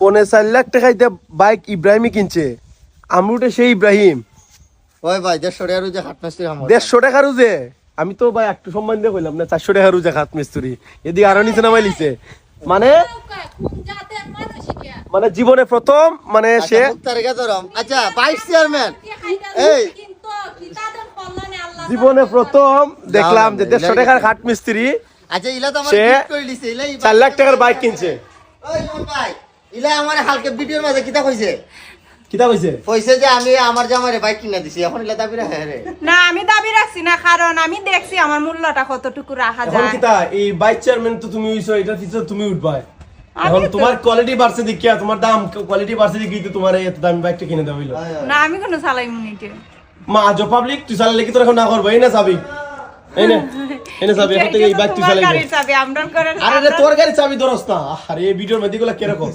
4.5 lakh টাকাইতে bike ইব্রাহিমই কিনছে আমরুটে সেই ইব্রাহিম ওই ভাই 150 টাকার যে হাট মিস্ত্রি আমার 150 টাকার যে আমি তো ভাই একটু সম্মান দিয়ে কইলাম না 400 টাকার যে হাত মিস্ত্রি এদিকে আরো নিচে নামাই লিছে মানে জীবনে প্রথম মানে সে তারিখে ধরম আচ্ছা ভাইস চেয়ারম্যান এই জীবনে প্রথম দেখলাম যে 150 টাকার হাট মিস্ত্রি আচ্ছা ইলা তো আমার সে গিফট করে দিছে ইলা 4 লাখ টাকার বাইক কিনছে ওই মোর ভাই ইলা আমার হালকা ভিডিওর মাঝে কিতা কইছে কিতা কইছে কইছে যে আমি আমার জামারে বাইক কিনা দিছি এখন ইলা দাবি রাখে রে না আমি দাবি রাখছি না কারণ আমি দেখছি আমার মূল্যটা কতটুকু রাখা এখন যায় কিতা এই বাইক চেয়ারম্যান তো তুমি হইছো এটা দিছো তুমি উঠবা এখন তোমার কোয়ালিটি বাড়ছে দেখিয়া তোমার দাম কোয়ালিটি বাড়ছে দেখি তো তোমার এত দামি বাইকটা কিনে দেওয়া হইলো না আমি কোনো চালাই মুনিটে মা আজো পাবলিক তুই চালালে কি তোর এখন না করবো এই না চাবি এই না চাবি এখন থেকে এই বাইক তুই চালাই গাড়ির চাবি আমরান করে আরে তোর গাড়ি চাবি ধরস না আরে এই ভিডিওর মধ্যে গুলা কিরকম